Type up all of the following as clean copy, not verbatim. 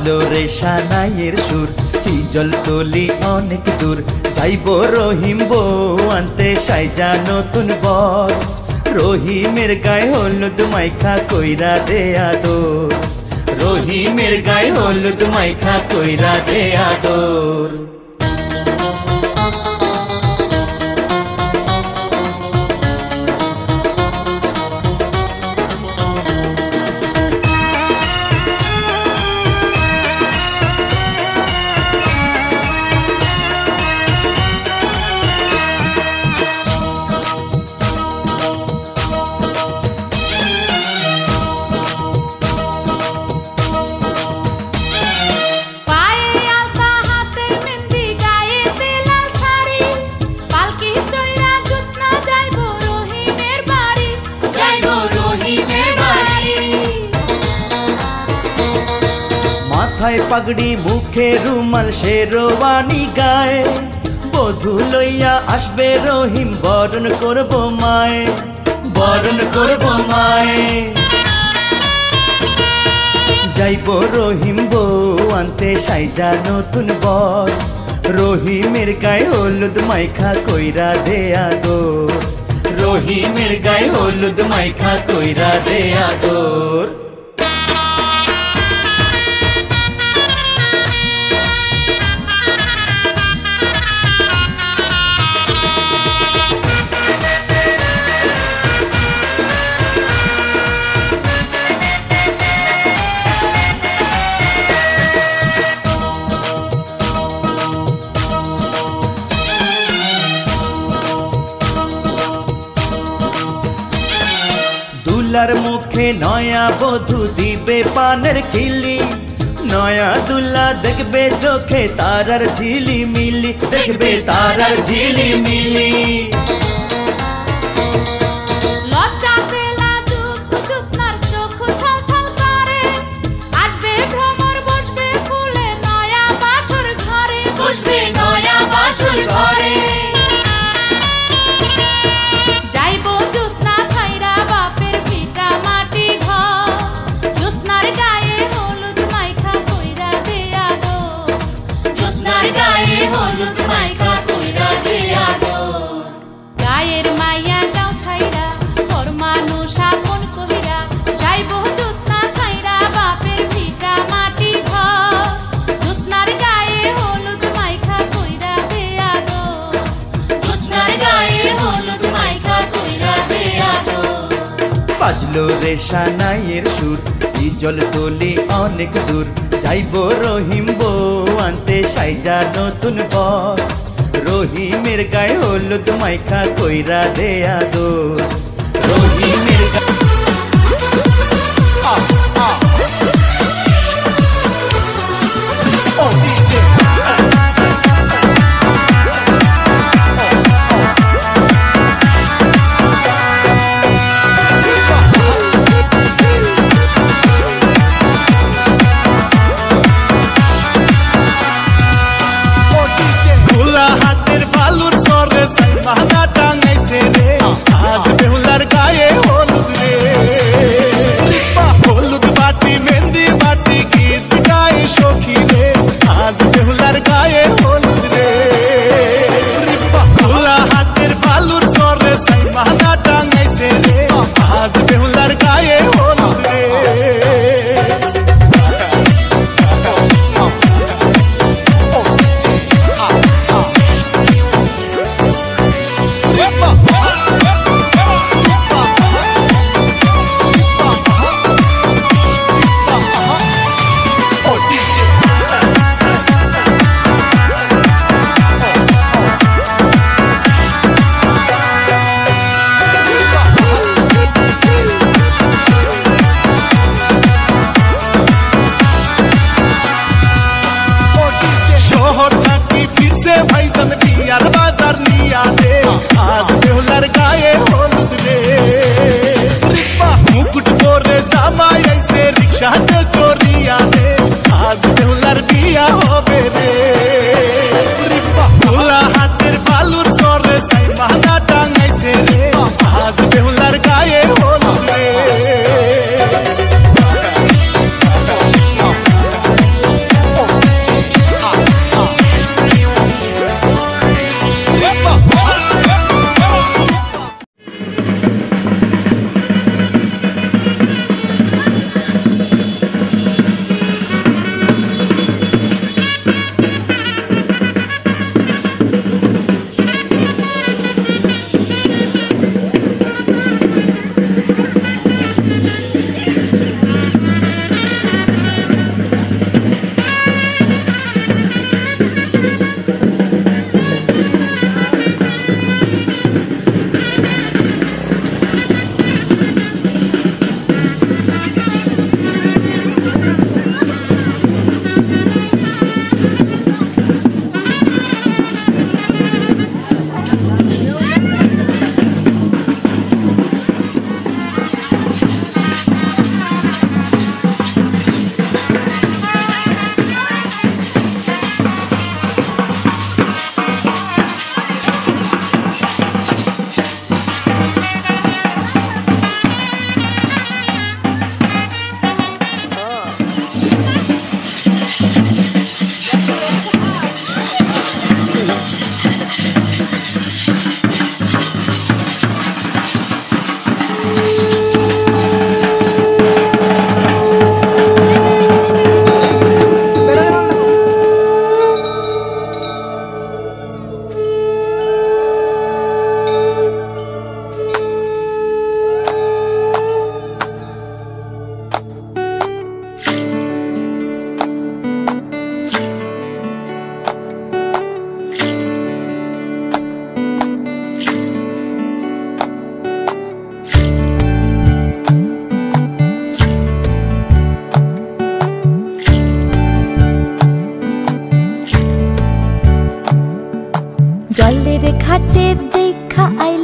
বাজলো রে সানাইয়ের সুর হিজল তলি অনেক দূর যাইব রহিম বউ আনতে সাইজা নতুন বর রহিমের গায়ে হলুদ মাইখা কইরা দে আদর রহিমের গায়ে হলুদ মাইখা কইরা দে আদর পাগড়ি মুখে রুমাল শেরওয়ানি গায়ে বধূ লইয়া আসবে রহিম বরণ করব মায়ে বরণ করব মায়ে যাইব রহিম বউ আনতে সাইজা নতুন বর রহিমের গায়ে হলুদ মাইখা কইরা দে আদর রহিমের গায়ে হলুদ মাইখা কইরা দে আদর দুলার মুখে নয়া বধূ দিবে পানের খিলি নয়া দুলা দেখবে চোখে তারার ঝিলি মিলি দেখবে তারার ঝিলি মিলি বসবে নয়া বাসর ঘরে বাজলো রে সানাইয়ের সুর হিজল তলি অনেক দূর যাইব রহিম বউ আনতে সাইজা নতুন বর রহিমের গায়ে হলুদ মাইখা কইরা দে আদর রহিমের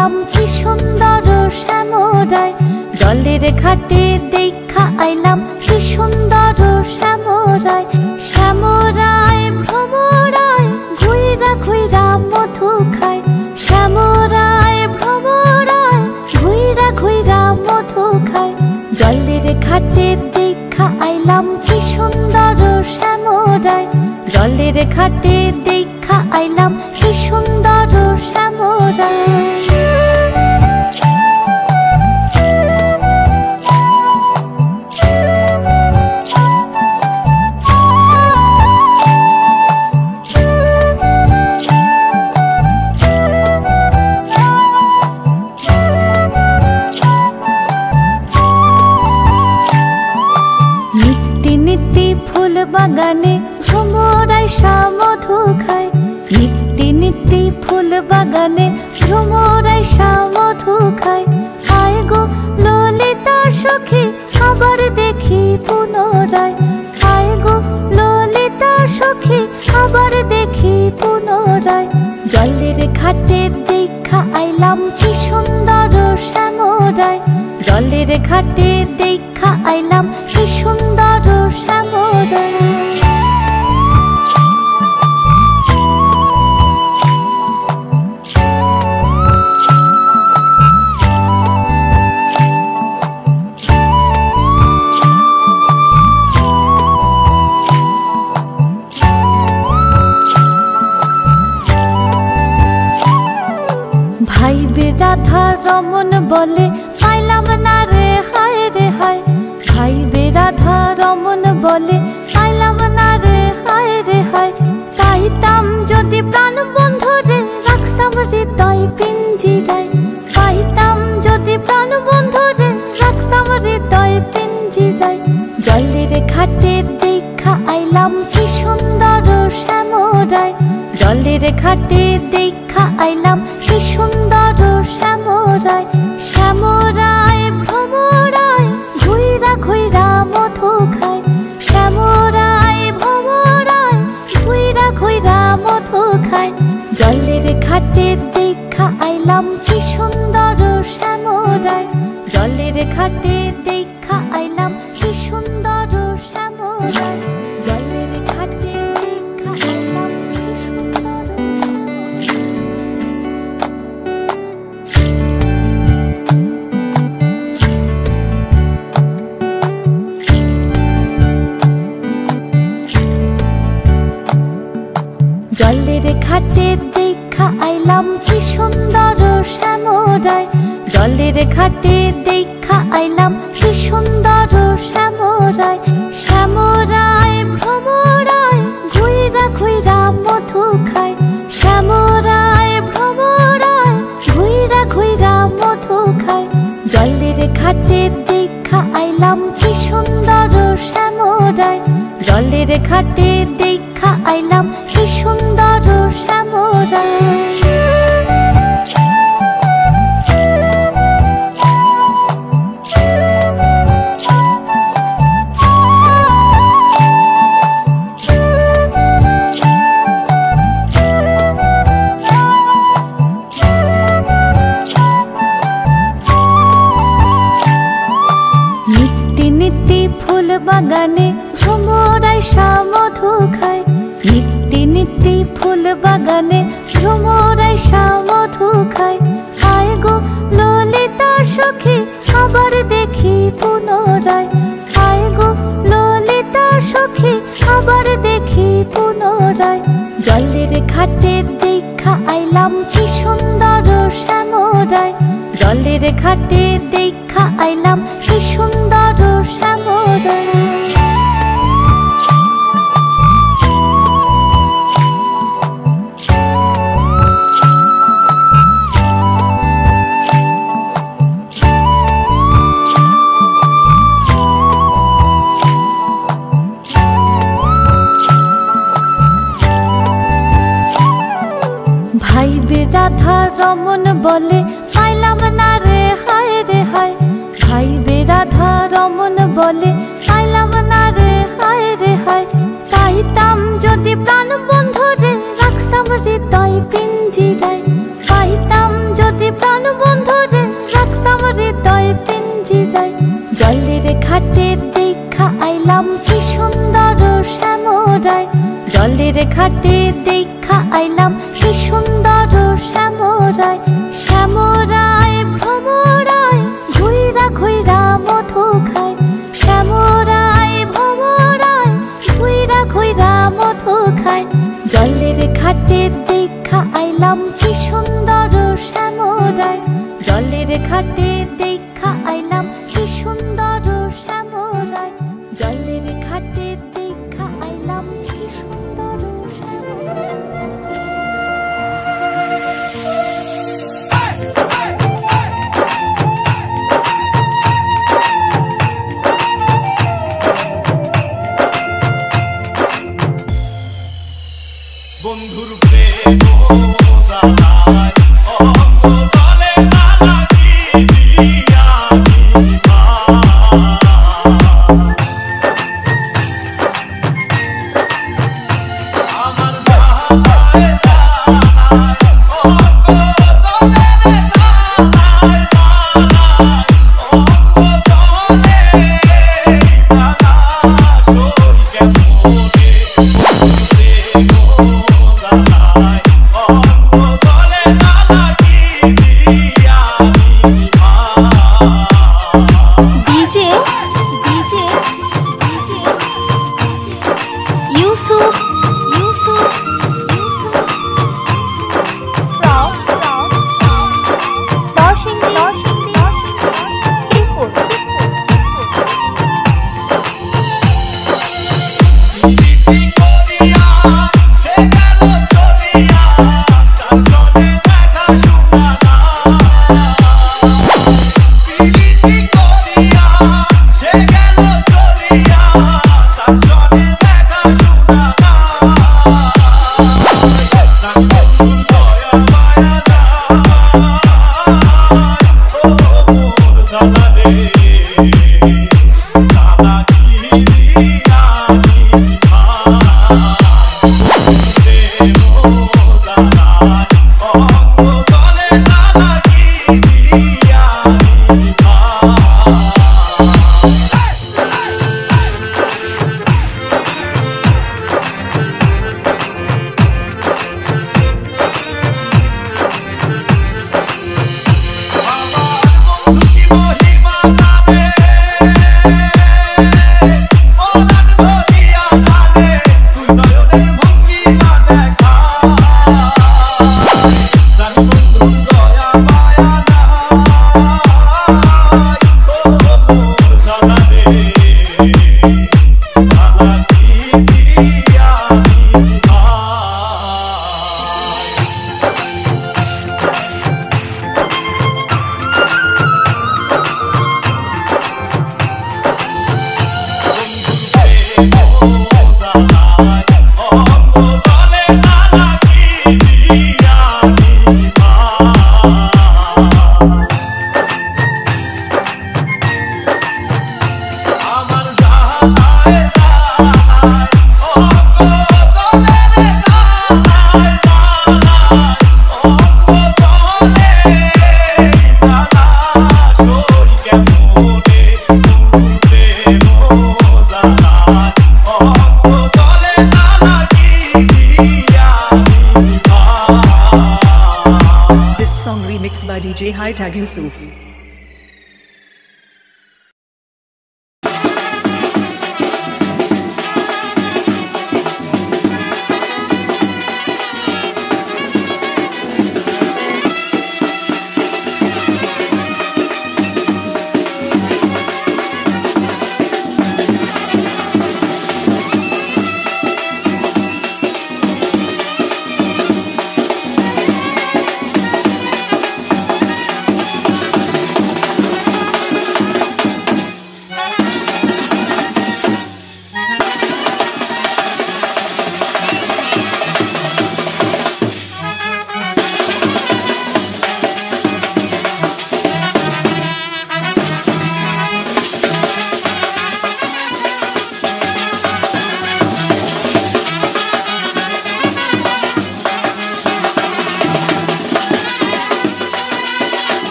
আইলাম কি সুন্দর শ্যামরায়, জলের ঘাটে দেখা আইলাম কি সুন্দর শ্যামরায়। শ্যামরায় ভ্রমরায় ঘুইরা ঘুইরা মধু খায়, শ্যামরায় ভ্রমরায় ঘুইরা ঘুইরা মধু খায়। জলের ঘাটে দেখা আইলাম কি সুন্দর শ্যামরায়, জলের ঘাটে দেখা আইলাম কি সুন্দর শ্যামরায়। নিত্যি নিত্যি ফুল বাগানে ভ্রমরায় মধু খায়, নিত্যি নিত্যি ফুল বাগানে ভ্রমরায় মধু খায়। হায় গো ললিতা সখী আবার দেখি পুনরায়, হায় গো ললিতা সখী আবার দেখি পুনরায়। জলের ঘাটে দেখা আইলাম কি সুন্দর শ্যামরায়, জলের ঘাটে দেখা আইলাম কি সুন্দর শ্যামরায়। ভাইবে রাধা রমন বলে পাইলাম না রে হায় রে হায়, ভাইবে রাধা রমন বলে পাইলাম না রে হায় রে হায়। পাইতাম যদি প্রাণ বন্ধু রে রাখতাম হৃদয় পিঞ্জিরায়, পাইতাম যদি প্রাণ বন্ধু রে রাখতাম হৃদয় পিঞ্জিরায়। জলের ঘাটে দেখা আইলাম কি সুন্দর শ্যামরায়, জলের ঘাটে দেখা আইলাম কি সুন্দর শ্যামরায়। শ্যামরায় ভ্রমরায় ঘুইরা ঘুইরা মধু খায়, শ্যামরায় ভ্রমরায় ঘুইরা ঘুইরা মধু খায়। জলের ঘাটে দেখা আইলাম কি সুন্দর শ্যামরায়, জলের ঘাটে দেখা আইলাম কি সুন্দর শ্যামরায়, জলের ঘাটে দেখা আইলাম কি সুন্দর জলের ঘাটে দেখা আইলাম কি সুন্দর শ্যামরায়, জলের ঘাটে দেখা আইলাম কি সুন্দর শ্যামরায়। শ্যামরায় ভ্রমরায় ঘুইরা ঘুইরা মধু খায়, শ্যামরায় ভ্রমরায় ঘুইরা ঘুইরা মধু খায়। জলের ঘাটে দেখা আইলাম কি সুন্দর শ্যামরায়, জলের ঘাটে দেখা আইলাম কি সুন্দর শ্যামরায়। নিত্যি নিত্যি ফুল বাগানে ভ্রমরায় মধু খায়, নিত্যি নিত্যি ফুল বাগানে ভ্রমরায় মধু খায়। হায় গো ললিতা সখী আবার দেখি পুনরায়, হায় গো ললিতা সখী আবার দেখি পুনরায়। জলের ঘাটে দেখা আইলাম কি সুন্দর শ্যামরায়, জলের ঘাটে দেখা আইলাম কি সুন্দর শ্যামরায়। ভাইবে রাধা রমন বলে পাইলাম না রে হায় রে হায়, ভাইবে রাধা রমন বলে পাইলাম না রে হায় রে হায়। পাইতাম যদি প্রাণ বন্ধু রে রাখতাম হৃদয় পিঞ্জিরায়, পাইতাম যদি প্রাণ যায় জলের ঘাটে দেখা আইলাম কি সুন্দর শ্যামরায় জলের ঘাটে দেখা আইলাম কি সুন্দর শ্যামরায় শ্যামরায় ভ্রমরায় ঘুইরা ঘুইরা মধু খায় শ্যামরায় ভ্রমরায় ঘুইরা ঘুইরা মধু খায় জলের ঘাটে দেখা আইলাম কি সুন্দর শ্যামরায় জলের ঘাটে দেখা আইলাম কি সুন্দর শ্যামরায় জলের ঘাটে দেখা আইলাম কি সুন্দর শ্যামরায় বন্ধুর প্রেম জানায় অঙ্গ জলে না লাগিয়া আমার জানায় অঙ্গ জলে DJ High Tag Yusuf.